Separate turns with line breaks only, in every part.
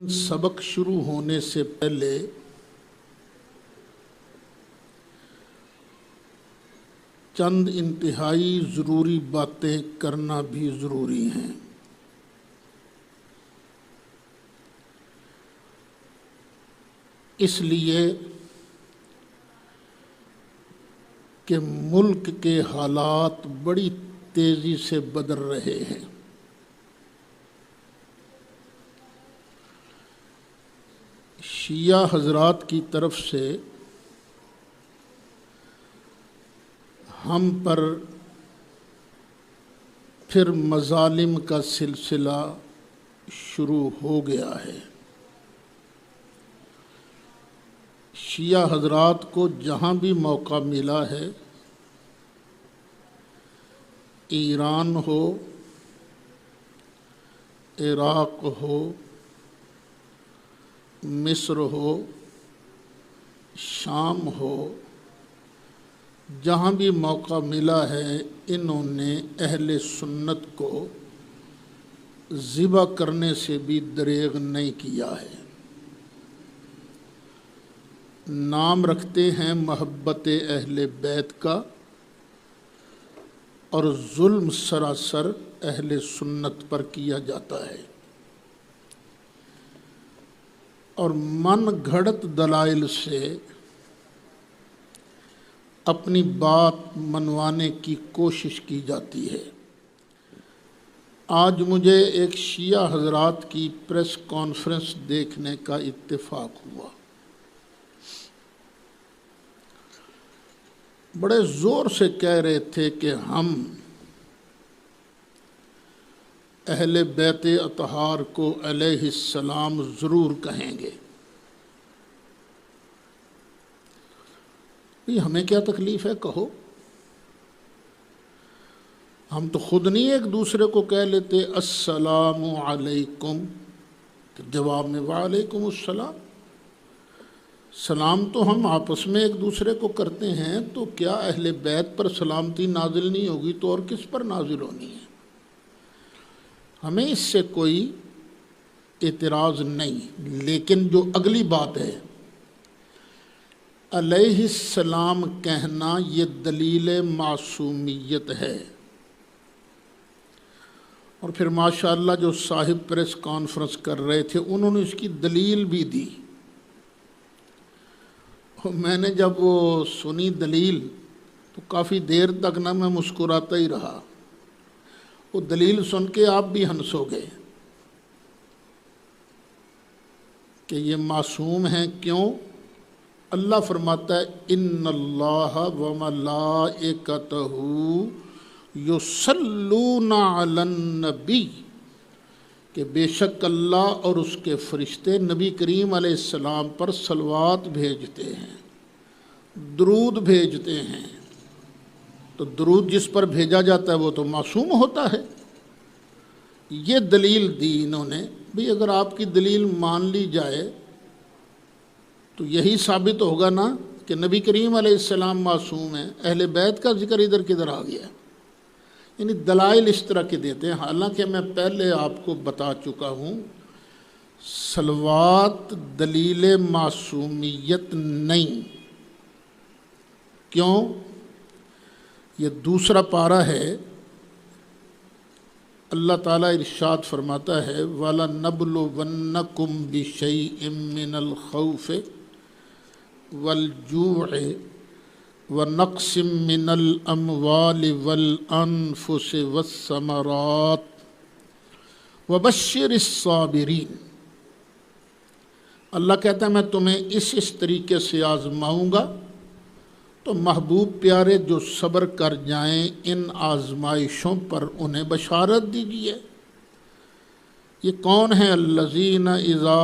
سبق شروع ہونے سے پہلے چند انتہائی ضروری باتیں کرنا بھی ضروری ہیں۔ اس لیے کہ ملک کے حالات بڑی تیزی سے بدل رہے ہیں۔ شیعہ حضرات کی طرف سے ہم پر پھر مظالم کا سلسلہ شروع ہو گیا ہے۔ شیعہ حضرات کو جہاں بھی موقع ملا ہے، ایران ہو، عراق ہو، مصر ہو، شام ہو، جہاں بھی موقع ملا ہے انہوں نے اہل سنت کو ذبح کرنے سے بھی دریغ نہیں کیا ہے۔ نام رکھتے ہیں محبت اہل بیت کا اور ظلم سراسر اہل سنت پر کیا جاتا ہے، اور من گھڑت دلائل سے اپنی بات منوانے کی کوشش کی جاتی ہے۔ آج مجھے ایک شیعہ حضرات کی پریس کانفرنس دیکھنے کا اتفاق ہوا۔ بڑے زور سے کہہ رہے تھے کہ ہم اہل بیت اطہار کو علیہ السلام ضرور کہیں گے۔ ہمیں کیا تکلیف ہے، کہو۔ ہم تو خود نہیں ایک دوسرے کو کہہ لیتے السلام علیکم، جواب میں وعلیکم السلام۔ سلام تو ہم آپس میں ایک دوسرے کو کرتے ہیں، تو کیا اہل بیت پر سلامتی نازل نہیں ہوگی تو اور کس پر نازل ہونی ہے؟ ہمیں اس سے کوئی اعتراض نہیں، لیکن جو اگلی بات ہے علیہ السلام کہنا، یہ دلیل معصومیت ہے۔ اور پھر ماشاءاللہ جو صاحب پریس کانفرنس کر رہے تھے انہوں نے اس کی دلیل بھی دی۔ میں نے جب وہ سنی دلیل تو کافی دیر تک نہ میں مسکراتا ہی رہا۔ وہ دلیل سن کے آپ بھی ہنسو گے کہ یہ معصوم ہیں۔ کیوں؟ اللہ فرماتا ہے ان اللہ وملائکتہ یصلون علی النبی، کہ بے شک اللہ اور اس کے فرشتے نبی کریم علیہ السلام پر صلوات بھیجتے ہیں، درود بھیجتے ہیں۔ تو درود جس پر بھیجا جاتا ہے وہ تو معصوم ہوتا ہے۔ یہ دلیل دی انہوں نے، بھی اگر آپ کی دلیل مان لی جائے تو یہی ثابت ہوگا نا کہ نبی کریم علیہ السلام معصوم ہیں۔ اہل بیت کا ذکر ادھر کدھر آ گیا؟ یعنی دلائل اس طرح کے دیتے ہیں، حالانکہ میں پہلے آپ کو بتا چکا ہوں صلوات دلیل معصومیت نہیں۔ کیوں؟ یہ دوسرا پارہ ہے، اللہ تعالیٰ ارشاد فرماتا ہے وَلَنَبْلُوَنَّكُمْ بِشَيْءٍ مِّنَ الْخَوْفِ وَالْجُوعِ وَنَقْصٍ مِّنَ الْأَمْوَالِ وَالْأَنفُسِ وَالثَّمَرَاتِ وَبَشِّرِ الصَّابِرِينَ۔ اللہ کہتا ہے میں تمہیں اس طریقے سے آزماؤں گا، تو محبوب پیارے جو صبر کر جائیں ان آزمائشوں پر انہیں بشارت دیجیے۔ یہ کون ہیں؟ الذین اذا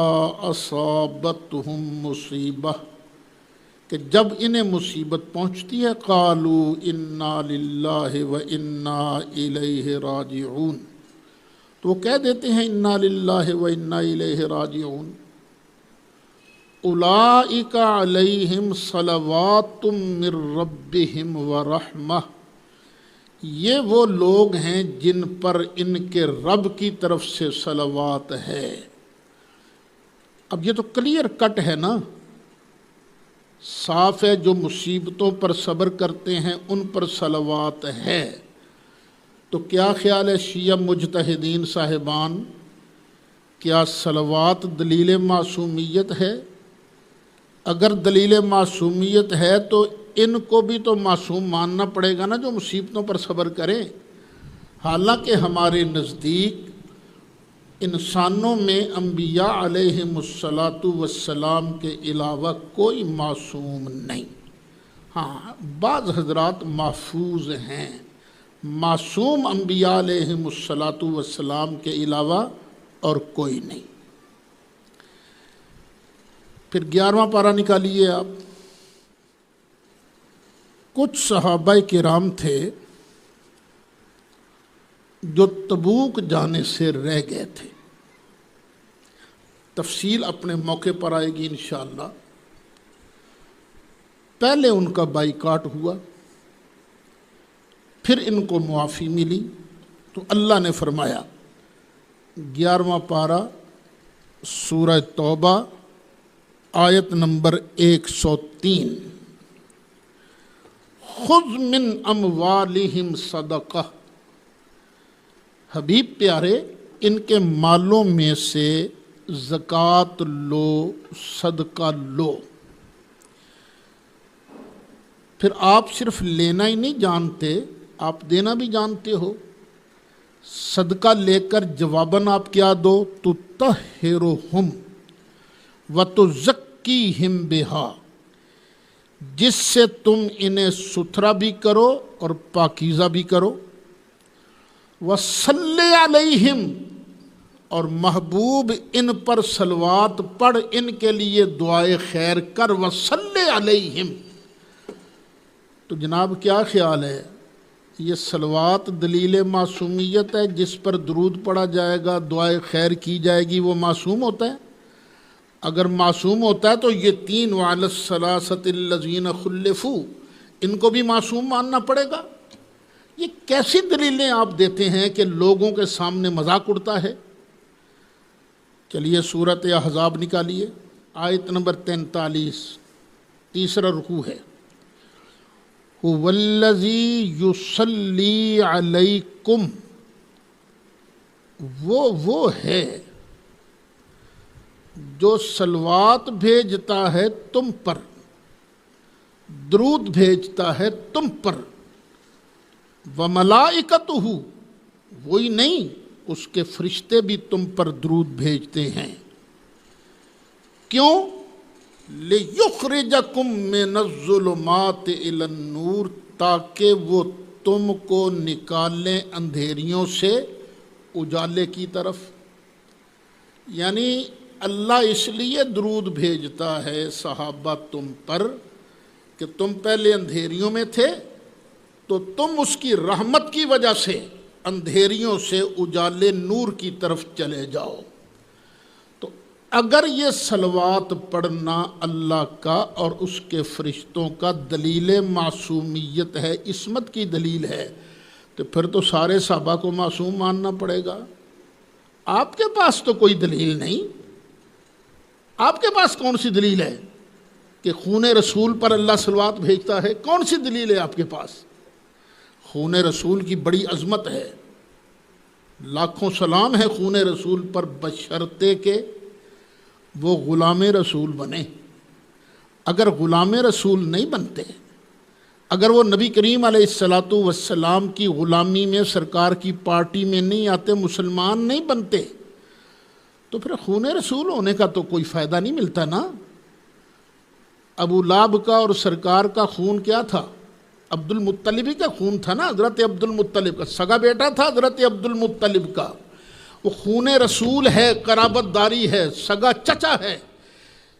اصابتہم مصیبہ، کہ جب انہیں مصیبت پہنچتی ہے قالوا انا للہ و انا الیہ راجعون، تو وہ کہہ دیتے ہیں انا للہ و انا الیہ راجعون۔ اولئک علیہم صلوات من ربہم ورحمہ، یہ وہ لوگ ہیں جن پر ان کے رب کی طرف سے صلوات ہے۔ اب یہ تو کلیئر کٹ ہے نا، صاف ہے، جو مصیبتوں پر صبر کرتے ہیں ان پر صلوات ہے۔ تو کیا خیال ہے شیعہ مجتہدین صاحبان، کیا صلوات دلیل معصومیت ہے؟ اگر دلیل معصومیت ہے تو ان کو بھی تو معصوم ماننا پڑے گا نا، جو مصیبتوں پر صبر کریں۔ حالانکہ ہمارے نزدیک انسانوں میں انبیاء علیہم الصلاۃ والسلام کے علاوہ کوئی معصوم نہیں۔ ہاں، بعض حضرات محفوظ ہیں، معصوم انبیاء علیہم الصلاۃ والسلام کے علاوہ اور کوئی نہیں۔ پھر 11واں پارہ نکالیے آپ۔ کچھ صحابہ کرام تھے جو تبوک جانے سے رہ گئے تھے، تفصیل اپنے موقع پر آئے گی انشاءاللہ۔ پہلے ان کا بائیکاٹ ہوا، پھر ان کو معافی ملی، تو اللہ نے فرمایا 11واں پارہ سورہ توبہ آیت نمبر 103، خذ من اموالہم صدقہ، حبیب پیارے ان کے مالوں میں سے زکوٰۃ لو، صدقہ لو۔ پھر آپ صرف لینا ہی نہیں جانتے، آپ دینا بھی جانتے ہو۔ صدقہ لے کر جواباً آپ کیا دو؟ تطہرہم وتزکیہم بہا، جس سے تم انہیں ستھرا بھی کرو اور پاکیزہ بھی کرو۔ وصلی علیہم، اور محبوب ان پر صلوات پڑھ، ان کے لیے دعائے خیر کر۔ وصلی علیہم، تو جناب کیا خیال ہے، یہ صلوات دلیل معصومیت ہے؟ جس پر درود پڑھا جائے گا، دعائے خیر کی جائے گی، وہ معصوم ہوتا ہے؟ اگر معصوم ہوتا ہے تو یہ 3 وعلی الثلاثۃ الذین خلفوا، ان کو بھی معصوم ماننا پڑے گا۔ یہ کیسی دلیلیں آپ دیتے ہیں کہ لوگوں کے سامنے مذاق اڑتا ہے؟ چلیے سورۃ احزاب نکالیے، آیت نمبر 43، تیسرا رکوع ہے۔ هو الذی یصلی علیکم، وہ ہے جو صلوات بھیجتا ہے تم پر، درود بھیجتا ہے تم پر۔ وملائکتہ، وہی نہیں، اس کے فرشتے بھی تم پر درود بھیجتے ہیں۔ کیوں؟ لِيُخْرِجَكُم مِّنَ الظُّلُمَاتِ إِلَى النُّورِ، تاکہ وہ تم کو نکالیں اندھیریوں سے اجالے کی طرف۔ یعنی اللہ اس لیے درود بھیجتا ہے صحابہ تم پر کہ تم پہلے اندھیریوں میں تھے، تو تم اس کی رحمت کی وجہ سے اندھیریوں سے اجالے نور کی طرف چلے جاؤ۔ تو اگر یہ صلوات پڑھنا اللہ کا اور اس کے فرشتوں کا دلیل معصومیت ہے، عصمت کی دلیل ہے، تو پھر تو سارے صحابہ کو معصوم ماننا پڑے گا۔ آپ کے پاس تو کوئی دلیل نہیں۔ آپ کے پاس کون سی دلیل ہے کہ خون رسول پر اللہ صلوات بھیجتا ہے؟ کون سی دلیل ہے آپ کے پاس؟ خون رسول کی بڑی عظمت ہے، لاکھوں سلام ہے خون رسول پر، بشرطے کہ وہ غلام رسول بنے۔ اگر غلام رسول نہیں بنتے، اگر وہ نبی کریم علیہ الصلاۃ والسلام کی غلامی میں، سرکار کی پارٹی میں نہیں آتے، مسلمان نہیں بنتے، تو پھر خون رسول ہونے کا تو کوئی فائدہ نہیں ملتا نا۔ ابو لہب کا اور سرکار کا خون کیا تھا؟ عبد المطلب کا خون تھا نا، حضرت عبد المطلب کا سگا بیٹا تھا حضرت عبد المطلب کا، وہ خون رسول ہے، قرابت داری ہے، سگا چچا ہے،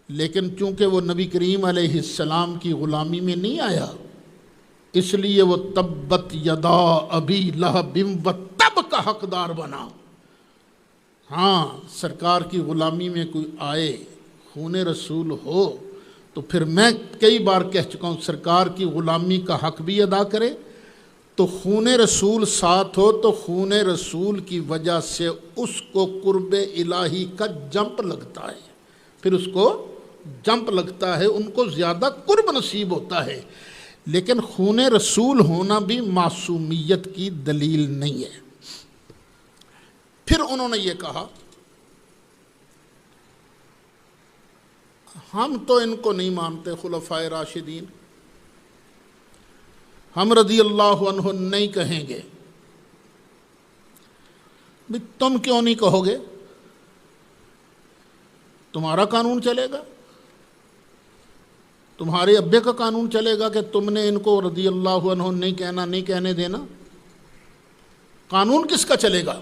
لیکن چونکہ وہ نبی کریم علیہ السلام کی غلامی میں نہیں آیا، اس لیے وہ تبت یدا ابی لہب وتب کا حقدار بنا۔ ہاں، سرکار کی غلامی میں کوئی آئے، خون رسول ہو، تو پھر میں کئی بار کہہ چکا ہوں، سرکار کی غلامی کا حق بھی ادا کرے، تو خون رسول ساتھ ہو، تو خون رسول کی وجہ سے اس کو قرب الہی کا جمپ لگتا ہے، پھر اس کو جمپ لگتا ہے، ان کو زیادہ قرب نصیب ہوتا ہے، لیکن خون رسول ہونا بھی معصومیت کی دلیل نہیں ہے۔ پھر انہوں نے یہ کہا ہم تو ان کو نہیں مانتے خلفائے راشدین، ہم رضی اللہ عنہ نہیں کہیں گے۔ تم کیوں نہیں کہو گے؟ تمہارا قانون چلے گا، تمہارے ابے کا قانون چلے گا کہ تم نے ان کو رضی اللہ عنہ نہیں کہنا، نہیں کہنے دینا؟ قانون کس کا چلے گا؟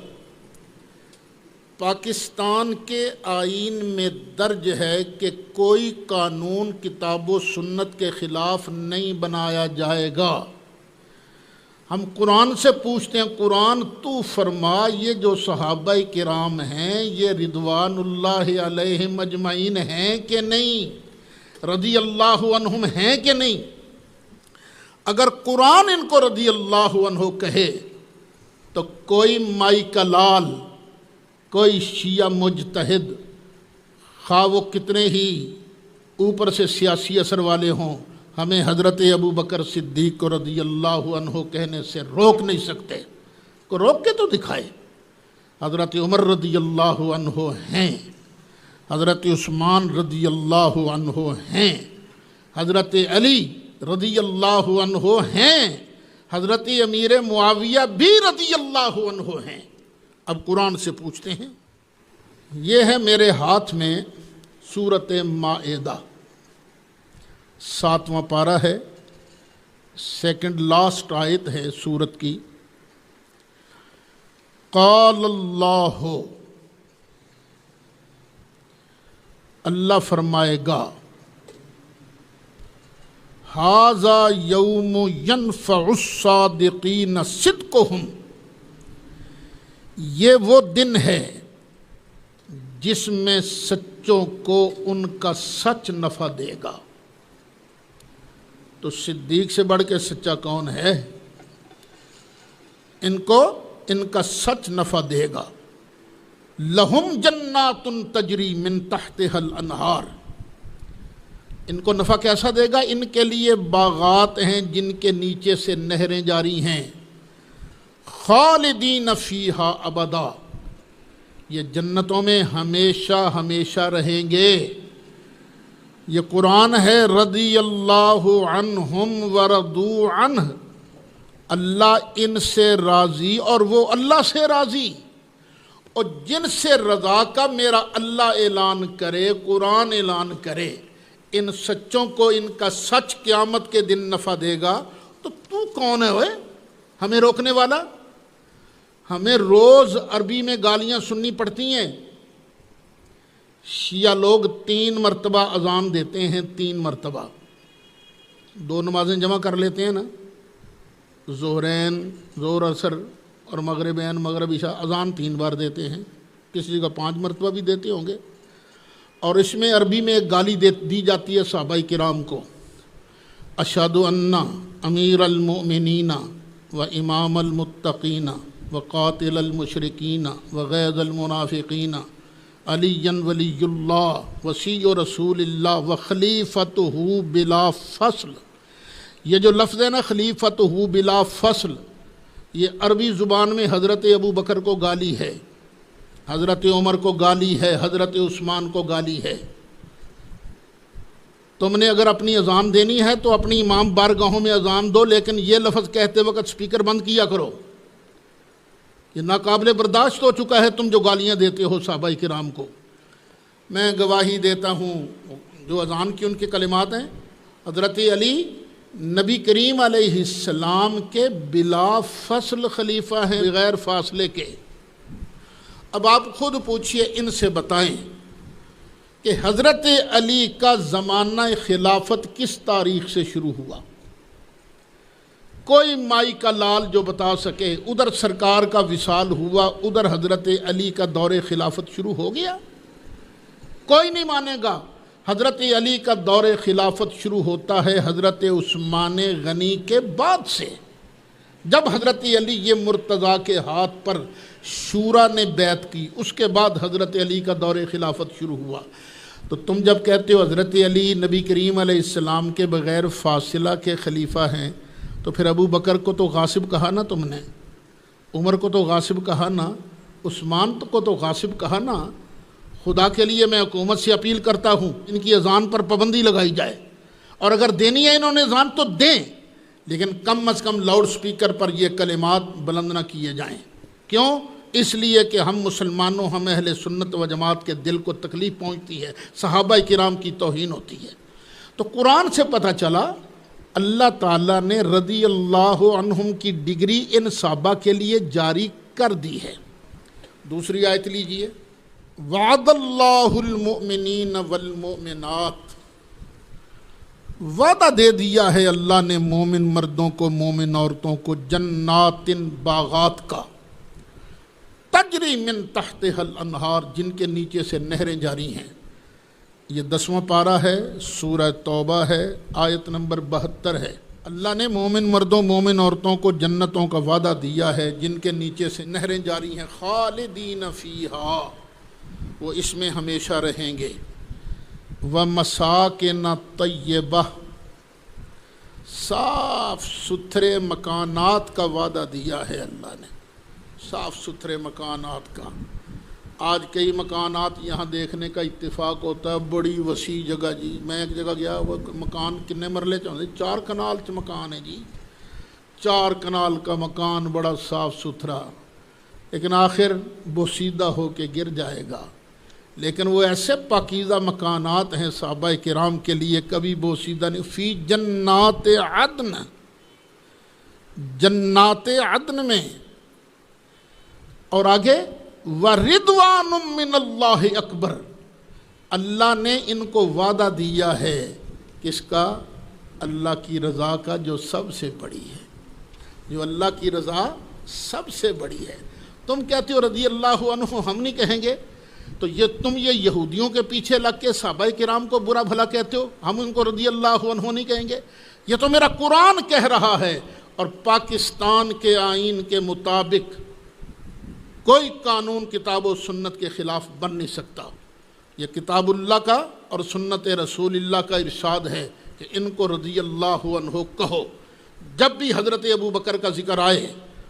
پاکستان کے آئین میں درج ہے کہ کوئی قانون کتاب و سنت کے خلاف نہیں بنایا جائے گا۔ ہم قرآن سے پوچھتے ہیں، قرآن تو فرما یہ جو صحابہ کرام ہیں یہ رضوان اللہ علیہم اجمعین ہیں کہ نہیں، رضی اللہ عنہم ہیں کہ نہیں؟ اگر قرآن ان کو رضی اللہ عنہ کہے تو کوئی مائی کا لال، کوئی شیعہ مجتہد، خواہ وہ کتنے ہی اوپر سے سیاسی اثر والے ہوں، ہمیں حضرت ابو بکر صدیق کو رضی اللہ عنہ کہنے سے روک نہیں سکتے۔ کو روک کے تو دکھائے۔ حضرت عمر رضی اللہ عنہ ہیں، حضرت عثمان رضی اللہ عنہ ہیں، حضرت علی رضی اللہ عنہ ہیں، حضرت امیر معاویہ بھی رضی اللہ عنہ ہیں۔ اب قرآن سے پوچھتے ہیں، یہ ہے میرے ہاتھ میں سورۃ مائدہ، 7واں پارہ ہے، سیکنڈ لاسٹ آیت ہے سورت کی۔ قال اللہ، اللہ فرمائے گا، ھذا یوم ینفع الصادقین صدقہم، یہ وہ دن ہے جس میں سچوں کو ان کا سچ نفع دے گا۔ تو صدیق سے بڑھ کے سچا کون ہے؟ ان کو ان کا سچ نفع دے گا۔ لہم جنات تجری من تحتها الانہار، ان کو نفع کیسا دے گا؟ ان کے لیے باغات ہیں جن کے نیچے سے نہریں جاری ہیں، خالدین فیہا ابدا، یہ جنتوں میں ہمیشہ ہمیشہ رہیں گے۔ یہ قرآن ہے، رضی اللہ عنہم ورضوا عنہ، اللہ ان سے راضی اور وہ اللہ سے راضی۔ اور جن سے رضا کا میرا اللہ اعلان کرے، قرآن اعلان کرے، ان سچوں کو ان کا سچ قیامت کے دن نفع دے گا، تو کون ہے ہوئے ہمیں روکنے والا؟ ہمیں روز عربی میں گالیاں سننی پڑتی ہیں۔ شیعہ لوگ 3 مرتبہ اذان دیتے ہیں، 3 مرتبہ، 2 نمازیں جمع کر لیتے ہیں نا، ظہرین، ظہر عصر اور مغربین، مغرب عشاء، اذان 3 بار دیتے ہیں، کسی جگہ 5 مرتبہ بھی دیتے ہوں گے۔ اور اس میں عربی میں ایک گالی دی جاتی ہے صحابہ کرام کو، اشہد ان امیر المؤمنین و امام المتقین وقاتل المشرکین وغیظ المنافقین علی ولی اللہ وصی رسول اللہ وخلیفتہ بلا فصل۔ یہ جو لفظ ہے نا خلیفتہ بلا فصل، یہ عربی زبان میں حضرت ابو بکر کو گالی ہے، حضرت عمر کو گالی ہے، حضرت عثمان کو گالی ہے۔ تم نے اگر اپنی اذان دینی ہے تو اپنی امام بارگاہوں میں اذان دو، لیکن یہ لفظ کہتے وقت سپیکر بند کیا کرو۔ یہ ناقابل برداشت ہو چکا ہے تم جو گالیاں دیتے ہو صحابہ کرام کو۔ میں گواہی دیتا ہوں، جو اذان کی ان کے کلمات ہیں، حضرت علی نبی کریم علیہ السلام کے بلا فصل خلیفہ ہیں، بغیر فاصلے کے۔ اب آپ خود پوچھئے، ان سے بتائیں کہ حضرت علی کا زمانہ خلافت کس تاریخ سے شروع ہوا؟ کوئی مائی کا لال جو بتا سکے، ادھر سرکار کا وصال ہوا، ادھر حضرت علی کا دور خلافت شروع ہو گیا؟ کوئی نہیں مانے گا۔ حضرت علی کا دور خلافت شروع ہوتا ہے حضرت عثمان غنی کے بعد سے، جب حضرت علی یہ مرتضیٰ کے ہاتھ پر شورا نے بیعت کی، اس کے بعد حضرت علی کا دور خلافت شروع ہوا۔ تو تم جب کہتے ہو حضرت علی نبی کریم علیہ السلام کے بغیر فاصلہ کے خلیفہ ہیں، تو پھر ابو بکر کو تو غاصب کہا نا تم نے، عمر کو تو غاصب کہا نا، عثمان کو تو غاصب کہا نا۔ خدا کے لیے میں حکومت سے اپیل کرتا ہوں ان کی اذان پر پابندی لگائی جائے، اور اگر دینی ہے انہوں نے اذان تو دیں، لیکن کم از کم لاؤڈ سپیکر پر یہ کلمات بلند نہ کیے جائیں۔ کیوں؟ اس لیے کہ ہم مسلمانوں، ہم اہل سنت و جماعت کے دل کو تکلیف پہنچتی ہے، صحابہ کرام کی توہین ہوتی ہے۔ تو قرآن سے پتہ چلا اللہ تعالیٰ نے رضی اللہ عنہم کی ڈگری ان صحابہ کے لیے جاری کر دی ہے۔ دوسری آیت لیجئے، وعد اللہ المؤمنین والمؤمنات، وعدہ دے دیا ہے اللہ نے مومن مردوں کو، مومن عورتوں کو، جنات باغات کا، تجری من تحتها الانہار، جن کے نیچے سے نہریں جاری ہیں۔ یہ 10واں پارہ ہے، سورہ توبہ ہے، آیت نمبر 72 ہے۔ اللہ نے مومن مردوں، مومن عورتوں کو جنتوں کا وعدہ دیا ہے جن کے نیچے سے نہریں جاری ہیں، خالدین فیہا، وہ اس میں ہمیشہ رہیں گے، ومساکن طیبہ، صاف ستھرے مکانات کا وعدہ دیا ہے اللہ نے، صاف ستھرے مکانات کا۔ آج کئی مکانات یہاں دیکھنے کا اتفاق ہوتا ہے، بڑی وسیع جگہ جی۔ میں ایک جگہ گیا، وہ مکان کتنے مرلے چاہتے 4 کنال مکان ہے جی، 4 کنال کا مکان، بڑا صاف ستھرا، لیکن آخر بوسیدہ ہو کے گر جائے گا۔ لیکن وہ ایسے پاکیزہ مکانات ہیں صحابہ کرام کے لیے، کبھی بوسیدہ نہیں۔ فی جنات عدن، جنات عدن میں، اور آگے وَرِضْوَانٌ مِّنَ اللَّهِ اکبر، اللہ نے ان کو وعدہ دیا ہے کس کا؟ اللہ کی رضا کا، جو سب سے بڑی ہے، جو اللہ کی رضا سب سے بڑی ہے۔ تم کہتے ہو رضی اللہ عنہ، ہم نہیں کہیں گے، تو تم یہ یہودیوں کے پیچھے لگ کے صحابہ کرام کو برا بھلا کہتے ہو، ہم ان کو رضی اللہ عنہ نہیں کہیں گے؟ یہ تو میرا قرآن کہہ رہا ہے، اور پاکستان کے آئین کے مطابق کوئی قانون کتاب و سنت کے خلاف بن نہیں سکتا۔ یہ کتاب اللہ کا اور سنت رسول اللہ کا ارشاد ہے کہ ان کو رضی اللہ عنہ کہو۔ جب بھی حضرت ابو بکر کا ذکر آئے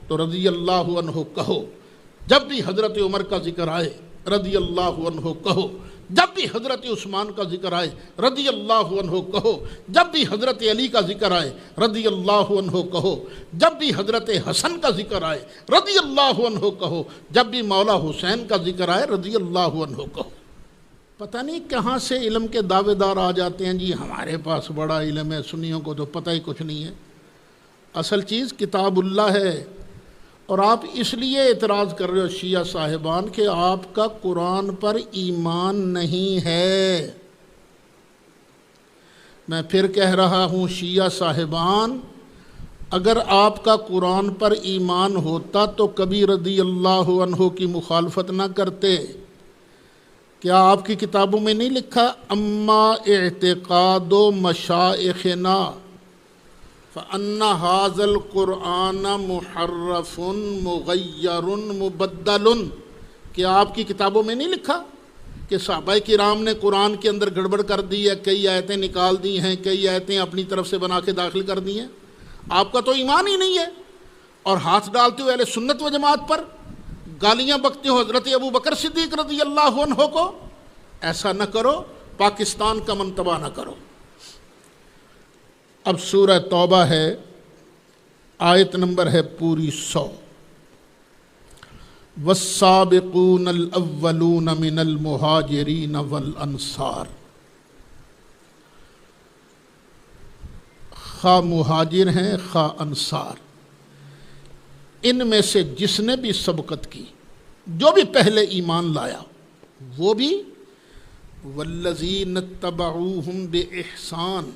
تو رضی اللہ عنہ کہو، جب بھی حضرت عمر کا ذکر آئے رضی اللہ عنہ کہو، جب بھی حضرت عثمان کا ذکر آئے رضی اللہ عنہ کہو، جب بھی حضرت علی کا ذکر آئے رضی اللہ عنہ کہو، جب بھی حضرت حسن کا ذکر آئے رضی اللہ عنہ کہو، جب بھی مولا حسین کا ذکر آئے رضی اللہ عنہ کہو۔ پتہ نہیں کہاں سے علم کے دعوے دار آ جاتے ہیں جی ہمارے پاس بڑا علم ہے، سنیوں کو تو پتہ ہی کچھ نہیں ہے۔ اصل چیز کتاب اللہ ہے، اور آپ اس لیے اعتراض کر رہے ہو شیعہ صاحبان کہ آپ کا قرآن پر ایمان نہیں ہے۔ میں پھر کہہ رہا ہوں شیعہ صاحبان، اگر آپ کا قرآن پر ایمان ہوتا تو کبھی رضی اللہ عنہ کی مخالفت نہ کرتے۔ کیا آپ کی کتابوں میں نہیں لکھا اما اعتقاد مشائخنا فَأَنَّ هَذَا الْقُرْآنَ مُحَرَّفٌ مُغَيَّرٌ مُبَدَّلٌ؟ کہ آپ کی کتابوں میں نہیں لکھا کہ صحابہ کرام نے قرآن کے اندر گڑبڑ کر دی ہے، کئی آیتیں نکال دی ہیں، کئی آیتیں اپنی طرف سے بنا کے داخل کر دی ہیں؟ آپ کا تو ایمان ہی نہیں ہے، اور ہاتھ ڈالتے ہو اہل سنت و جماعت پر، گالیاں بکتے ہو حضرت ابو بکر صدیق رضی اللہ عنہ کو۔ ایسا نہ کرو، پاکستان کا منتبہ نہ کرو۔ اب سورہ توبہ ہے، آیت نمبر ہے پوری 100۔ والسابقون الاولون من المہاجرین والانصار، خواہ مہاجر ہیں خواہ انصار، ان میں سے جس نے بھی سبقت کی، جو بھی پہلے ایمان لایا وہ بھی، والذین اتبعوہم بإحسان،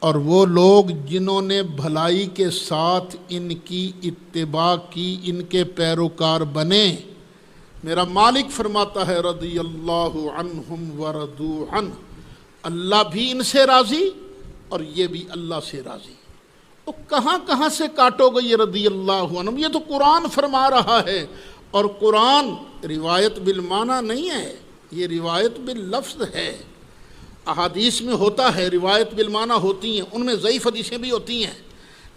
اور وہ لوگ جنہوں نے بھلائی کے ساتھ ان کی اتباع کی، ان کے پیروکار بنے۔ میرا مالک فرماتا ہے رضی اللہ عنہم ورضوا عنہ، اللہ بھی ان سے راضی اور یہ بھی اللہ سے راضی۔ وہ کہاں کہاں سے کاٹو گے یہ رضی اللہ عنہم؟ یہ تو قرآن فرما رہا ہے، اور قرآن روایت بالمعنی نہیں ہے، یہ روایت باللفظ ہے، احادیث میں ہوتا ہے، روایت بالمعنی ہوتی ہیں، ان میں ضعیف حدیثیں بھی ہوتی ہیں،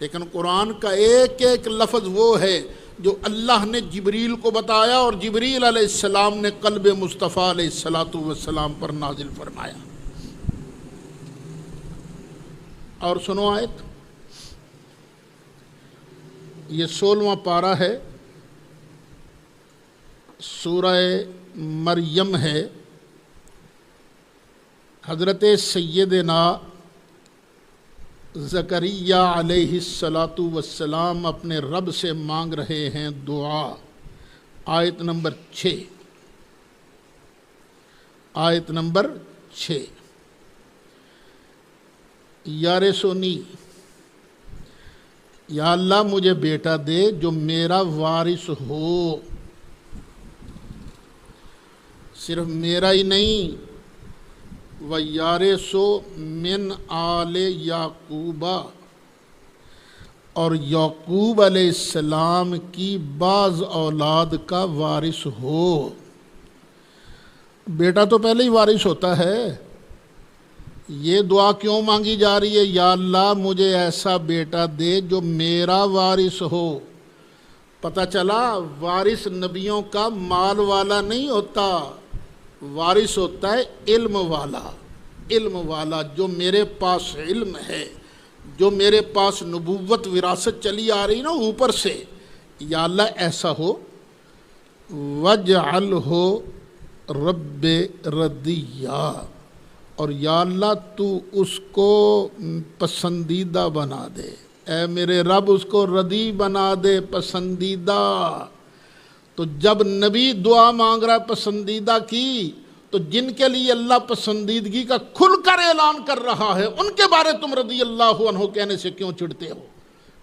لیکن قرآن کا ایک ایک لفظ وہ ہے جو اللہ نے جبریل کو بتایا اور جبریل علیہ السلام نے قلب مصطفیٰ علیہ السلام پر نازل فرمایا۔ اور سنو آیت، یہ 16واں پارہ ہے، سورہ مریم ہے۔ حضرت سیدنا زکریا علیہ السلام اپنے رب سے مانگ رہے ہیں دعا۔ آیت نمبر 6، آیت نمبر 6، یار سونی، یا اللہ مجھے بیٹا دے جو میرا وارث ہو، صرف میرا ہی نہیں، وَيَارِثُ مِنْ آلِ یعقوب، اور یعقوب علیہ السلام کی بعض اولاد کا وارث ہو۔ بیٹا تو پہلے ہی وارث ہوتا ہے، یہ دعا کیوں مانگی جا رہی ہے؟ یا اللہ مجھے ایسا بیٹا دے جو میرا وارث ہو۔ پتہ چلا وارث نبیوں کا مال والا نہیں ہوتا، وارث ہوتا ہے علم والا، علم والا، جو میرے پاس علم ہے، جو میرے پاس نبوت وراثت چلی آ رہی نا اوپر سے، یا اللہ ایسا ہو۔ وَاجْعَلْهُ رَبِّ رَضِيًّا، اور یا اللہ تو اس کو پسندیدہ بنا دے، اے میرے رب اس کو رضی بنا دے، پسندیدہ۔ تو جب نبی دعا مانگ رہا ہے پسندیدہ کی، تو جن کے لیے اللہ پسندیدگی کا کھل کر اعلان کر رہا ہے ان کے بارے تم رضی اللہ عنہ کہنے سے کیوں چڑھتے ہو؟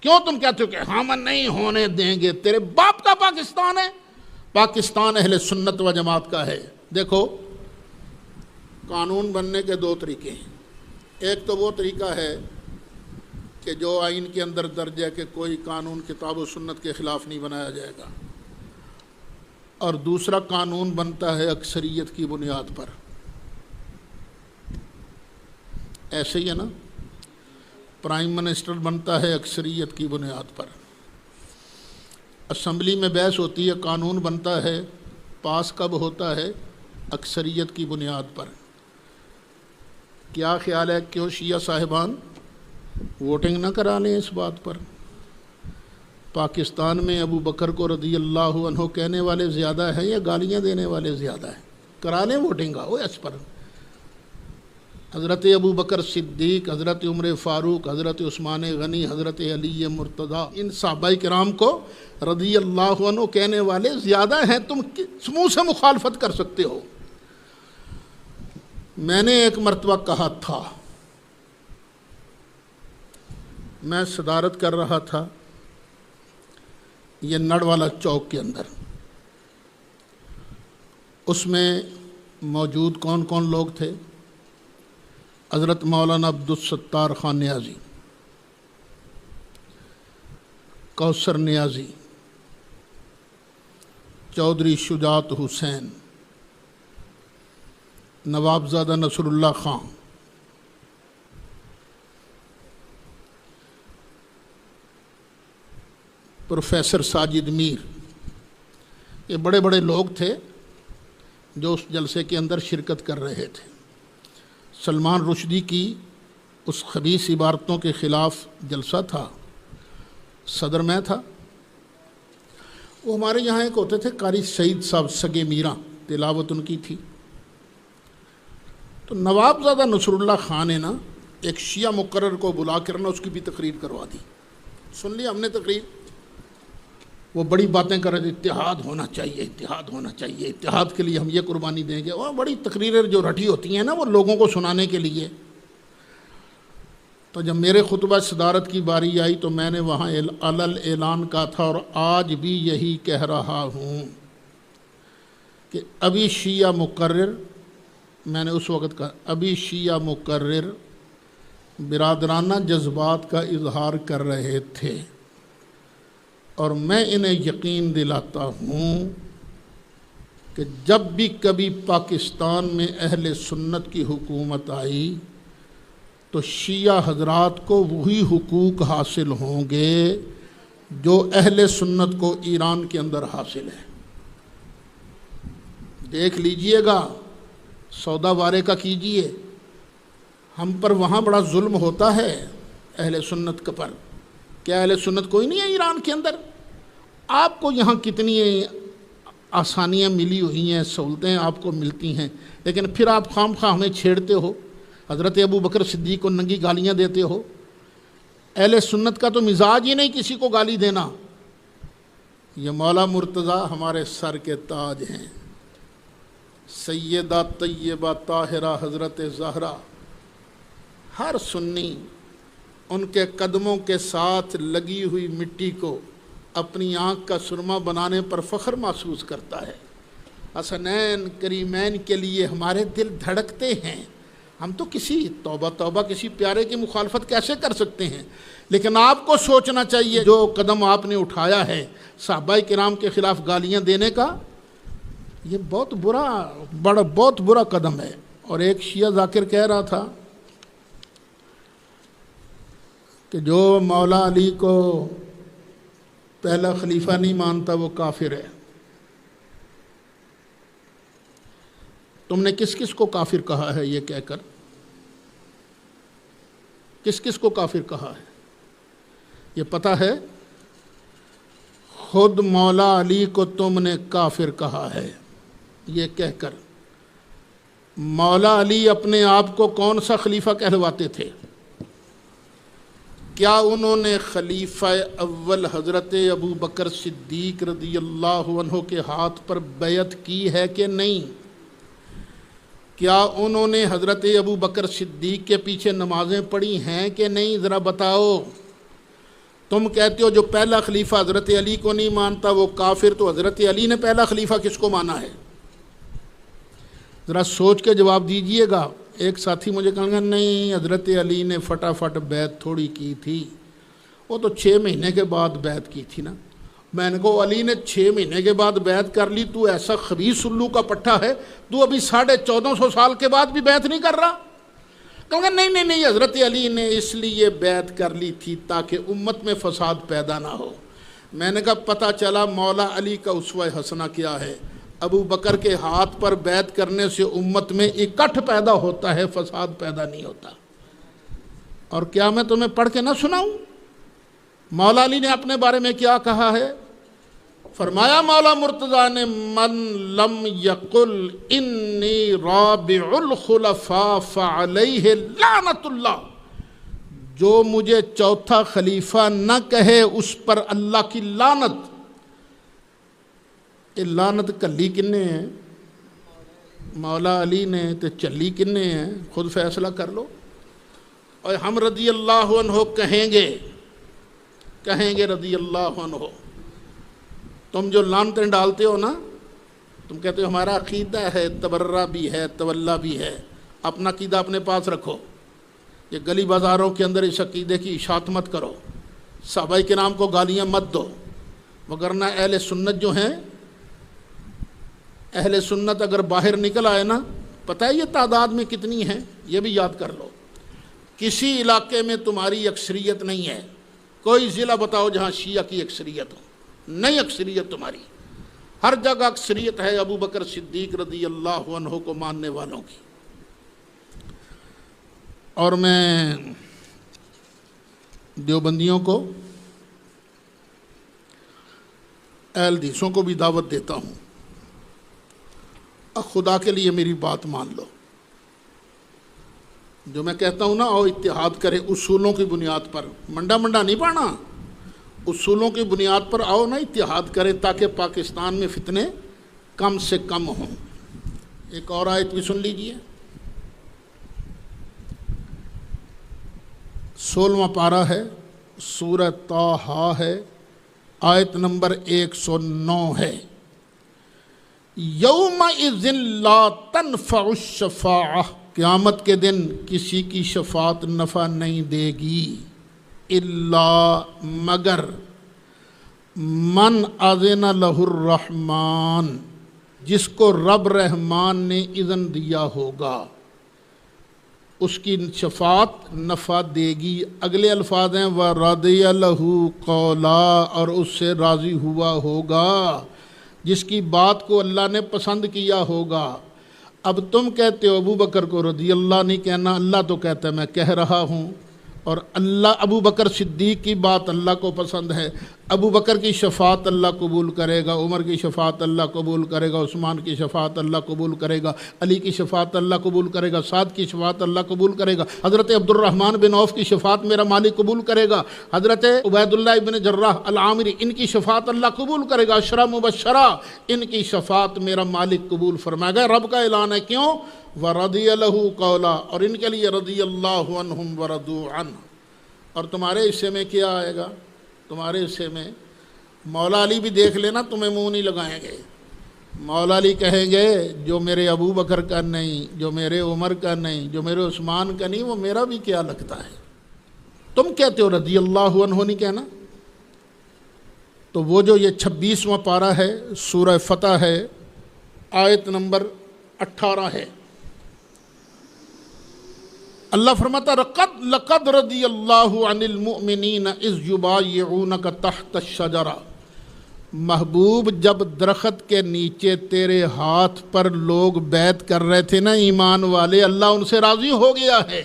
کیوں تم کہتے ہو کہ ہم نہیں ہونے دیں گے؟ تیرے باپ کا پاکستان ہے، پاکستان اہل سنت و جماعت کا ہے۔ دیکھو قانون بننے کے دو طریقے ہیں، ایک تو وہ طریقہ ہے کہ جو آئین کے اندر درج ہے کہ کوئی قانون کتاب و سنت کے خلاف نہیں بنایا جائے گا، اور دوسرا قانون بنتا ہے اکثریت کی بنیاد پر۔ ایسے ہی ہے نا، پرائم منسٹر بنتا ہے اکثریت کی بنیاد پر، اسمبلی میں بحث ہوتی ہے، قانون بنتا ہے، پاس کب ہوتا ہے؟ اکثریت کی بنیاد پر۔ کیا خیال ہے کیوں شیعہ صاحبان ووٹنگ نہ کرا لیں اس بات پر؟ پاکستان میں ابو بکر کو رضی اللہ عنہ کہنے والے زیادہ ہیں یا گالیاں دینے والے زیادہ ہیں؟ کرا لیں ووٹنگ آؤ اس پر۔ حضرت ابو بکر صدیق، حضرت عمر فاروق، حضرت عثمان غنی، حضرت علی مرتضیٰ، ان صحابہ کرام کو رضی اللہ عنہ کہنے والے زیادہ ہیں، تم کس منہ سے مخالفت کر سکتے ہو؟ میں نے ایک مرتبہ کہا تھا، میں صدارت کر رہا تھا یہ نڑ والا چوک کے اندر، اس میں موجود کون کون لوگ تھے؟ حضرت مولانا عبدالستار خان نیازی، کوثر نیازی، چودھری شجاعت حسین، نوابزادہ نصر اللہ خان، پروفیسر ساجد میر، یہ بڑے بڑے لوگ تھے جو اس جلسے کے اندر شرکت کر رہے تھے۔ سلمان رشدی کی اس خبیث عبارتوں کے خلاف جلسہ تھا، صدر میں تھا۔ وہ ہمارے یہاں ایک ہوتے تھے قاری سعید صاحب سگے میراں، تلاوت ان کی تھی۔ تو نوابزادہ نصر اللہ خان نے نا ایک شیعہ مقرر کو بلا کر نا اس کی بھی تقریر کروا دی۔ سن لیا ہم نے تقریر، وہ بڑی باتیں کر رہے تھے، اتحاد ہونا چاہیے، اتحاد ہونا چاہیے، اتحاد کے لیے ہم یہ قربانی دیں گے، اور بڑی تقریریں جو رٹی ہوتی ہیں نا وہ لوگوں کو سنانے کے لیے۔ تو جب میرے خطبہ صدارت کی باری آئی تو میں نے وہاں علل اعلان کہا تھا، اور آج بھی یہی کہہ رہا ہوں کہ ابھی شیعہ مقرر، میں نے اس وقت کہا ابھی شیعہ مقرر برادرانہ جذبات کا اظہار کر رہے تھے، اور میں انہیں یقین دلاتا ہوں کہ جب بھی کبھی پاکستان میں اہل سنت کی حکومت آئی تو شیعہ حضرات کو وہی حقوق حاصل ہوں گے جو اہل سنت کو ایران کے اندر حاصل ہے۔ دیکھ لیجئے گا، سودا وارے کا کیجئے، ہم پر وہاں بڑا ظلم ہوتا ہے اہل سنت کے پر۔ کیا اہل سنت کوئی نہیں ہے ایران کے اندر؟ آپ کو یہاں کتنی آسانیاں ملی ہوئی ہیں، سہولتیں آپ کو ملتی ہیں، لیکن پھر آپ خام خواہ ہمیں چھیڑتے ہو، حضرت ابو بکر صدیق کو ننگی گالیاں دیتے ہو۔ اہل سنت کا تو مزاج ہی نہیں کسی کو گالی دینا۔ یہ مولا مرتضیٰ ہمارے سر کے تاج ہیں، سیدہ طیبہ طاہرہ حضرت زہرا، ہر سنی ان کے قدموں کے ساتھ لگی ہوئی مٹی کو اپنی آنکھ کا سرما بنانے پر فخر محسوس کرتا ہے۔ حسنین کریمین کے لیے ہمارے دل دھڑکتے ہیں۔ ہم تو کسی توبہ کسی پیارے کی مخالفت کیسے کر سکتے ہیں؟ لیکن آپ کو سوچنا چاہیے جو قدم آپ نے اٹھایا ہے صحابہ کرام کے خلاف گالیاں دینے کا، یہ بہت برا قدم ہے۔ اور ایک شیعہ ذاکر کہہ رہا تھا کہ جو مولا علی کو پہلا خلیفہ نہیں مانتا وہ کافر ہے۔ تم نے کس کس کو کافر کہا ہے یہ کہہ کر؟ کس کس کو کافر کہا ہے یہ پتہ ہے؟ خود مولا علی کو تم نے کافر کہا ہے یہ کہہ کر۔ مولا علی اپنے آپ کو کون سا خلیفہ کہلواتے تھے؟ کیا انہوں نے خلیفہ اول حضرت ابو بکر صدیق رضی اللہ عنہ کے ہاتھ پر بیعت کی ہے کہ نہیں؟ کیا انہوں نے حضرت ابو بکر صدیق کے پیچھے نمازیں پڑھی ہیں کہ نہیں؟ ذرا بتاؤ۔ تم کہتے ہو جو پہلا خلیفہ حضرت علی کو نہیں مانتا وہ کافر، تو حضرت علی نے پہلا خلیفہ کس کو مانا ہے؟ ذرا سوچ کے جواب دیجئے گا۔ ایک ساتھی مجھے کہا گا نہیں حضرت علی نے فٹافٹ بیعت تھوڑی کی تھی، وہ تو 6 مہینے کے بعد بیعت کی تھی نا۔ میں نے کہا علی نے 6 مہینے کے بعد بیعت کر لی، تو ایسا خبیث الو کا پٹھا ہے، تو ابھی 1450 سال کے بعد بھی بیعت نہیں کر رہا؟ کہوں گا نہیں حضرت علی نے اس لیے بیعت کر لی تھی تاکہ امت میں فساد پیدا نہ ہو۔ میں نے کہا پتہ چلا مولا علی کا اسوہ حسنہ کیا ہے؟ ابو بکر کے ہاتھ پر بیعت کرنے سے امت میں اکٹھ پیدا ہوتا ہے، فساد پیدا نہیں ہوتا۔ اور کیا میں تمہیں پڑھ کے نہ سناؤں؟ مولا علی نے اپنے بارے میں کیا کہا ہے؟ فرمایا مولا مرتضیٰ نے من لم یقل انی رابع الخلفاء فعلیہ لعنت اللہ، جو مجھے چوتھا خلیفہ نہ کہے اس پر اللہ کی لعنت۔ یہ لعنت کلی کنے ہیں؟ مولا علی نے تو چلی کنے ہیں؟ خود فیصلہ کر لو۔ اور ہم رضی اللہ عنہ کہیں گے رضی اللہ عنہ۔ تم جو لعنتیں ڈالتے ہو نا، تم کہتے ہو ہمارا عقیدہ ہے، تبرہ بھی ہے، تولا بھی ہے۔ اپنا عقیدہ اپنے پاس رکھو، یہ گلی بازاروں کے اندر اس عقیدے کی اشاعت مت کرو، صحابہ کرام کو گالیاں مت دو، وگرنہ اہل سنت جو ہیں، اہل سنت اگر باہر نکل آئے نا، پتہ ہے یہ تعداد میں کتنی ہیں؟ یہ بھی یاد کر لو۔ کسی علاقے میں تمہاری اکثریت نہیں ہے، کوئی ضلع بتاؤ جہاں شیعہ کی اکثریت ہو، نہیں اکثریت تمہاری، ہر جگہ اکثریت ہے ابو بکر صدیق رضی اللہ عنہ کو ماننے والوں کی۔ اور میں دیوبندیوں کو، اہل حدیثوں کو بھی دعوت دیتا ہوں، خدا کے لیے میری بات مان لو۔ جو میں کہتا ہوں نا، آؤ اتحاد کرے اصولوں کی بنیاد پر، منڈا نہیں پڑھنا، اصولوں کی بنیاد پر آؤ نا اتحاد کریں تاکہ پاکستان میں فتنے کم سے کم ہوں۔ ایک اور آیت بھی سن لیجئے، 16واں پارہ ہے، سورہ طٰہٰ ہے، آیت نمبر 109 ہے۔ یومئذ لا تنفع الشفاعہ، قیامت کے دن کسی کی شفاعت نفع نہیں دے گی، الا مگر من اذن لہ الرحمن، جس کو رب رحمان نے اذن دیا ہوگا اس کی شفاعت نفع دے گی۔ اگلے الفاظ ہیں وَرَضِيَ لَهُ قَوْلًا، اور اس سے راضی ہوا ہوگا جس کی بات کو اللہ نے پسند کیا ہوگا۔ اب تم کہتے ہو ابو بکر کو رضی اللہ نہیں کہنا، اللہ تو کہتا ہے میں کہہ رہا ہوں، اور اللہ ابو بکر صدیق کی بات اللہ کو پسند ہے، ابو بکر کی شفاعت اللہ قبول کرے گا، عمر کی شفاعت اللہ قبول کرے گا، عثمان کی شفاعت اللہ قبول کرے گا، علی کی شفاعت اللہ قبول کرے گا، سعد کی شفاعت اللہ قبول کرے گا، حضرت عبد الرحمن بن عوف کی شفاعت میرا مالک قبول کرے گا، حضرت عبید اللہ بن جراح العامری ان کی شفاعت اللہ قبول کرے گا، عشرہ مبشرہ ان کی شفاعت میرا مالک قبول فرمائے گا۔ رب کا اعلان ہے، کیوں؟ وَرَضِيَ لَهُ قَوْلًا، اور ان کے لیے رضی اللہ عنہم وَرَضُوا عَنْهُ۔ اور تمہارے حصے میں کیا آئے گا؟ تمہارے حصے میں مولا علی بھی دیکھ لینا، تمہیں منہ نہیں لگائیں گے۔ مولا علی کہیں گے جو میرے ابو بکر کا نہیں، جو میرے عمر کا نہیں، جو میرے عثمان کا نہیں، وہ میرا بھی کیا لگتا ہے؟ تم کہتے ہو رضی اللہ عنہ نہیں کہنا؟ تو وہ جو یہ 26واں پارہ ہے سورہ فتح ہے، آیت نمبر 18 ہے، اللہ فرماتا لقد رضی اللہ عن المؤمنین اذ یبایعونک تحت الشجرہ، محبوب جب درخت کے نیچے تیرے ہاتھ پر لوگ بیعت کر رہے تھے نا ایمان والے، اللہ ان سے راضی ہو گیا ہے۔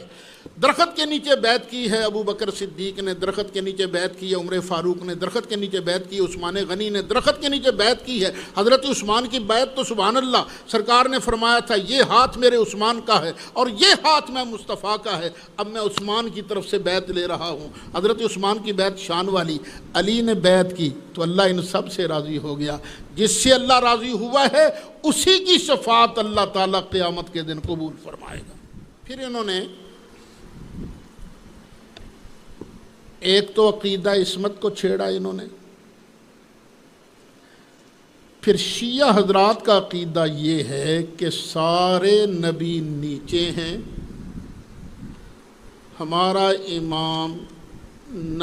درخت کے نیچے بیعت کی ہے ابو بکر صدیق نے، درخت کے نیچے بیعت کی ہے عمر فاروق نے، درخت کے نیچے بیعت کی ہے عثمان غنی نے، درخت کے نیچے بیعت کی ہے حضرت عثمان کی بیعت تو سبحان اللہ سرکار نے فرمایا تھا یہ ہاتھ میرے عثمان کا ہے اور یہ ہاتھ میں مصطفیٰ کا ہے، اب میں عثمان کی طرف سے بیعت لے رہا ہوں۔ حضرت عثمان کی بیعت شان والی، علی نے بیعت کی تو اللہ ان سب سے راضی ہو گیا۔ جس سے اللہ راضی ہوا ہے اسی کی شفاعت اللہ تعالیٰ قیامت کے دن قبول فرمائے گا۔ پھر انہوں نے ایک تو عقیدہ عصمت کو چھیڑا انہوں نے، پھر شیعہ حضرات کا عقیدہ یہ ہے کہ سارے نبی نیچے ہیں، ہمارا امام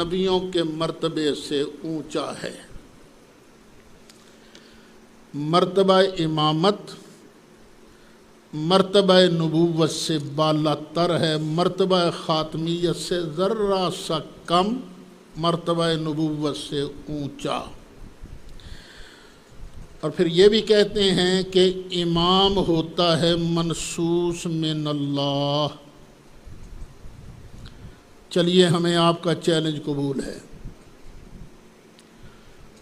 نبیوں کے مرتبے سے اونچا ہے، مرتبہ امامت مرتبہ نبوت سے بالا تر ہے، مرتبہ خاتمیت سے ذرہ سا کم، مرتبہ نبوت سے اونچا۔ اور پھر یہ بھی کہتے ہیں کہ امام ہوتا ہے منصوص من اللہ۔ چلیے ہمیں آپ کا چیلنج قبول ہے،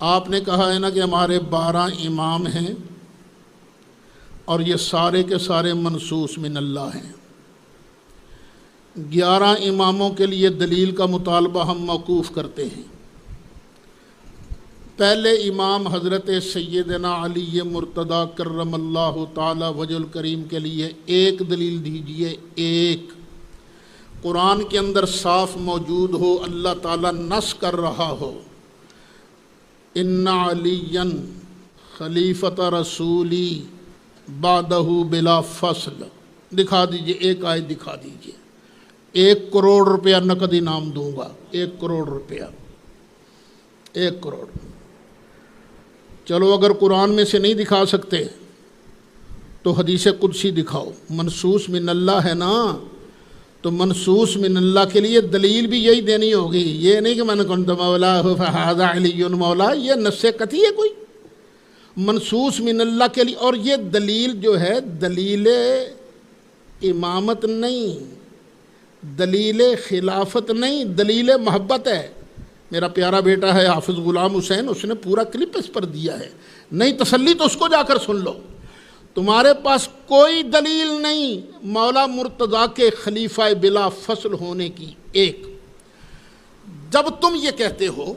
آپ نے کہا ہے نا کہ ہمارے 12 امام ہیں اور یہ سارے کے سارے منصوص من اللہ ہیں، 11 اماموں کے لیے دلیل کا مطالبہ ہم موقوف کرتے ہیں۔ پہلے امام حضرت سیدنا علی مرتضیٰ کرم اللہ تعالی وجہ الکریم کے لیے ایک دلیل دیجئے، ایک قرآن کے اندر صاف موجود ہو، اللہ تعالیٰ نص کر رہا ہو، ان علی خلیفۃ رسولی بعدہ بلا فصل، دکھا دیجئے، ایک آیت دکھا دیجئے، 1 کروڑ روپیہ نقد انعام دوں گا، 1 کروڑ روپیہ، 1 کروڑ۔ چلو اگر قرآن میں سے نہیں دکھا سکتے تو حدیث قدسی دکھاؤ، منصوص من اللہ ہے نا، تو منصوص من اللہ کے لیے دلیل بھی یہی دینی ہوگی، یہ نہیں کہ من کنت مولا فہذا علی مولا، یہ نص قطعی ہے کوئی، منصوص من اللہ کے لیے۔ اور یہ دلیل جو ہے دلیل امامت نہیں، دلیل خلافت نہیں، دلیل محبت ہے۔ میرا پیارا بیٹا ہے حافظ غلام حسین، اس نے پورا کلپ اس پر دیا ہے، نہیں تسلی تو اس کو جا کر سن لو۔ تمہارے پاس کوئی دلیل نہیں مولا مرتضیٰ کے خلیفہ بلا فصل ہونے کی۔ ایک، جب تم یہ کہتے ہو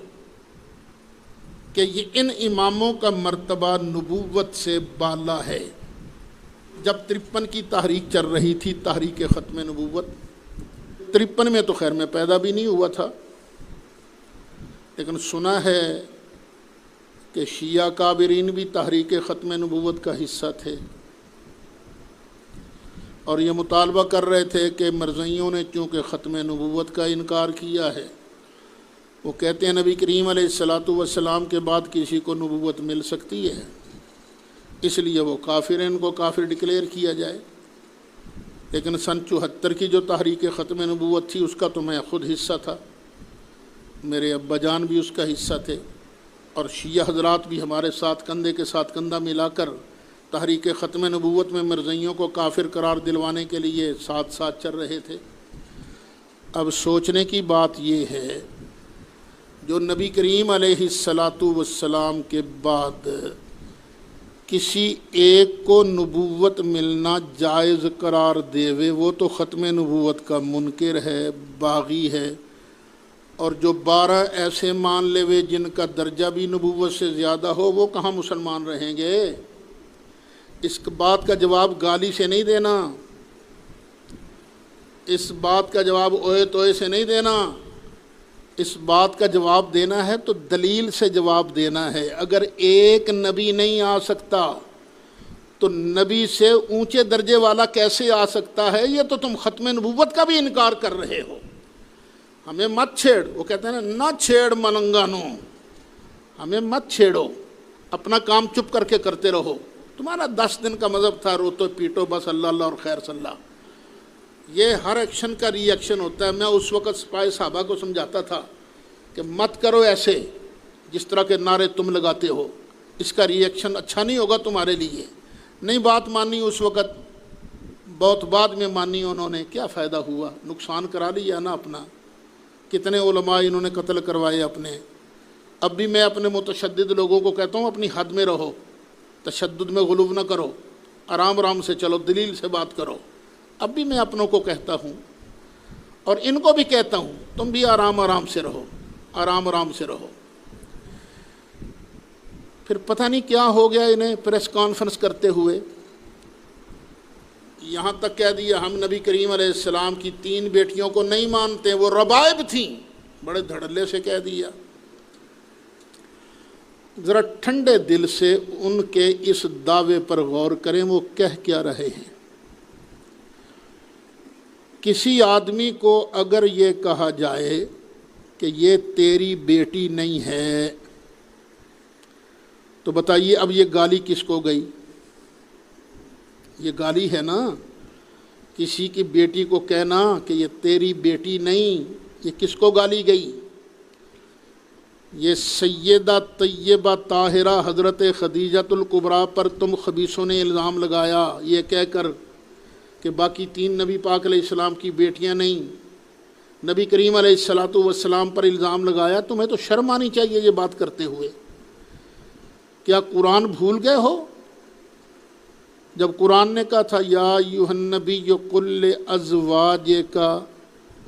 کہ یہ ان اماموں کا مرتبہ نبوت سے بالا ہے، جب 53 کی تحریک چل رہی تھی، تحریک ختم نبوت، 53 میں تو خیر میں پیدا بھی نہیں ہوا تھا، لیکن سنا ہے کہ شیعہ کابرین بھی تحریک ختم نبوت کا حصہ تھے اور یہ مطالبہ کر رہے تھے کہ مرزائیوں نے چونکہ ختم نبوت کا انکار کیا ہے، وہ کہتے ہیں نبی کریم علیہ الصلوۃ والسلام کے بعد کسی کو نبوت مل سکتی ہے، اس لیے وہ کافر ہیں، ان کو کافر ڈکلیئر کیا جائے۔ لیکن سن 74 کی جو تحریک ختم نبوت تھی اس کا تو میں خود حصہ تھا، میرے ابا جان بھی اس کا حصہ تھے، اور شیعہ حضرات بھی ہمارے ساتھ کندھے کے ساتھ کندھا ملا کر تحریک ختم نبوت میں مرزائیوں کو کافر قرار دلوانے کے لیے ساتھ ساتھ چل رہے تھے۔ اب سوچنے کی بات یہ ہے، جو نبی کریم علیہ السلام کے بعد کسی ایک کو نبوت ملنا جائز قرار دیوے، وہ تو ختم نبوت کا منکر ہے، باغی ہے، اور جو 12 ایسے مان لے وے جن کا درجہ بھی نبوت سے زیادہ ہو، وہ کہاں مسلمان رہیں گے؟ اس بات کا جواب گالی سے نہیں دینا، اس بات کا جواب اوئے توئے سے نہیں دینا، اس بات کا جواب دینا ہے تو دلیل سے جواب دینا ہے۔ اگر ایک نبی نہیں آ سکتا تو نبی سے اونچے درجے والا کیسے آ سکتا ہے؟ یہ تو تم ختم نبوت کا بھی انکار کر رہے ہو۔ ہمیں مت چھیڑ، وہ کہتے ہیں نا، نہ چھیڑ ملنگانو، ہمیں مت چھیڑو، اپنا کام چپ کر کے کرتے رہو۔ تمہارا 10 دن کا مذہب تھا، روتو پیٹو بس اللہ اللہ اور خیر صلی اللہ۔ یہ ہر ایکشن کا ری ایکشن ہوتا ہے۔ میں اس وقت سپاہی صحابہ کو سمجھاتا تھا کہ مت کرو ایسے جس طرح کے نعرے تم لگاتے ہو، اس کا ری ایکشن اچھا نہیں ہوگا تمہارے لیے۔ نہیں بات مانی اس وقت، بہت بعد میں مانی انہوں نے، کیا فائدہ ہوا؟ نقصان کرا لیا نا اپنا۔ کتنے علماء انہوں نے قتل کروائے اپنے۔ اب بھی میں اپنے متشدد لوگوں کو کہتا ہوں اپنی حد میں رہو، تشدد میں غلو نہ کرو، آرام آرام سے چلو، دلیل سے بات کرو۔ اب بھی میں اپنوں کو کہتا ہوں اور ان کو بھی کہتا ہوں، تم بھی آرام آرام سے رہو، آرام آرام سے رہو۔ پھر پتہ نہیں کیا ہو گیا انہیں پریس کانفرنس کرتے ہوئے، یہاں تک کہہ دیا ہم نبی کریم علیہ السلام کی 3 بیٹیوں کو نہیں مانتے، وہ ربائب تھیں، بڑے دھڑلے سے کہہ دیا۔ ذرا ٹھنڈے دل سے ان کے اس دعوے پر غور کریں، وہ کہہ کیا رہے ہیں۔ کسی آدمی کو اگر یہ کہا جائے کہ یہ تیری بیٹی نہیں ہے تو بتائیے اب یہ گالی کس کو گئی؟ یہ گالی ہے نا۔ کسی کی بیٹی کو کہنا کہ یہ تیری بیٹی نہیں، یہ کس کو گالی گئی؟ یہ سیدہ طیبہ طاہرہ حضرت خدیجۃ الکبریٰ پر تم خبیثوں نے الزام لگایا یہ کہہ کر کہ باقی 3 نبی پاک علیہ السلام کی بیٹیاں نہیں، نبی کریم علیہ السلام پر الزام لگایا۔ تمہیں تو شرم آنی چاہیے یہ بات کرتے ہوئے۔ کیا قرآن بھول گئے ہو؟ جب قرآن نے کہا تھا یا ایھا النبی قل لازواجک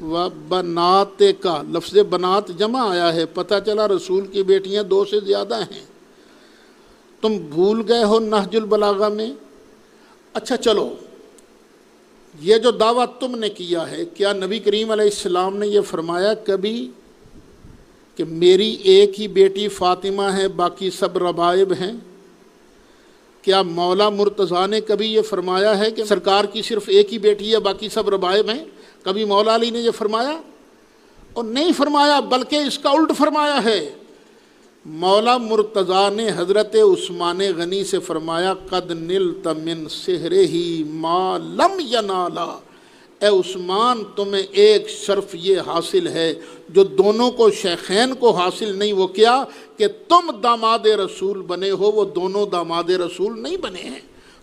و بناتک، لفظ بنات جمع آیا ہے، پتہ چلا رسول کی بیٹیاں 2 سے زیادہ ہیں۔ تم بھول گئے ہو نہج البلاغہ میں؟ اچھا چلو، یہ جو دعویٰ تم نے کیا ہے، کیا نبی کریم علیہ السلام نے یہ فرمایا کبھی کہ میری ایک ہی بیٹی فاطمہ ہے باقی سب ربائب ہیں؟ کیا مولا مرتضیٰ نے کبھی یہ فرمایا ہے کہ سرکار کی صرف ایک ہی بیٹی ہے باقی سب ربائب ہیں؟ کبھی مولا علی نے یہ فرمایا؟ اور نہیں فرمایا، بلکہ اس کا الٹ فرمایا ہے۔ مولا مرتضیٰ نے حضرت عثمان غنی سے فرمایا قد نلت من سحرہ ما لم ینالا، اے عثمان تمہیں ایک شرف یہ حاصل ہے جو دونوں کو شیخین کو حاصل نہیں۔ وہ کیا؟ کہ تم داماد رسول بنے ہو، وہ دونوں داماد رسول نہیں بنے ہیں۔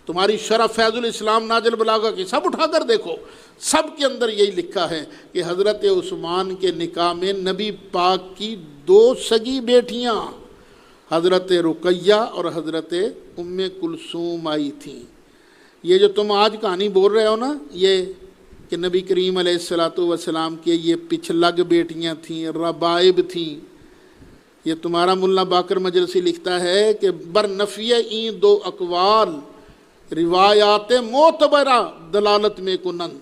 تمہاری شرح فیض الاسلام ناج البلاغہ کی سب اٹھا کر دیکھو، سب کے اندر یہی لکھا ہے کہ حضرت عثمان کے نکاح میں نبی پاک کی 2 سگی بیٹیاں حضرت رقیہ اور حضرت ام کلثوم آئی تھیں۔ یہ جو تم آج کہانی بول رہے ہو نا، یہ کہ نبی کریم علیہ السلام کے یہ پچھلگ بیٹیاں تھیں، ربائب تھیں، یہ تمہارا ملا باقر مجلسی لکھتا ہے کہ برنفی این 2 اقوال روایات معتبرہ دلالت میں کنن،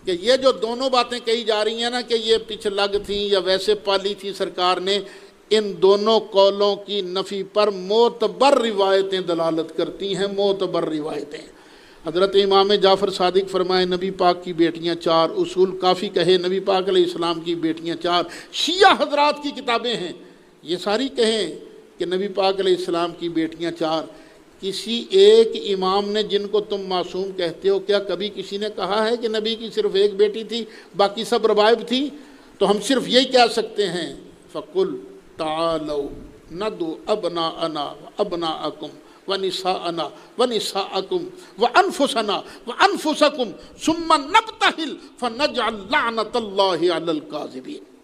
کہ یہ جو دونوں باتیں کہی جا رہی ہیں نا کہ یہ پچھلگ تھیں یا ویسے پالی تھی سرکار نے، ان دونوں قولوں کی نفی پر معتبر روایتیں دلالت کرتی ہیں، معتبر روایتیں۔ حضرت امام جعفر صادق فرمائے نبی پاک کی بیٹیاں 4، اصول کافی کہے نبی پاک علیہ السلام کی بیٹیاں 4، شیعہ حضرات کی کتابیں ہیں یہ ساری کہیں کہ نبی پاک علیہ السلام کی بیٹیاں 4۔ کسی ایک امام نے جن کو تم معصوم کہتے ہو، کیا کبھی کسی نے کہا ہے کہ نبی کی صرف ایک بیٹی تھی باقی سب ربائب تھی؟ تو ہم صرف یہی کہہ سکتے ہیں فَقُلْ تَعَالَوْا نَدْعُ أَبْنَاءَنَا وَأَبْنَاءَكُمْ وَنِسَاءَنَا وَنِسَاءَكُمْ وَأَنفُسَنَا وَأَنفُسَكُمْ ثُمَّ نَبْتَهِلْ فَنَجْعَلْ لَعْنَةَ اللَّهِ عَلَى الْكَاذِبِينَ۔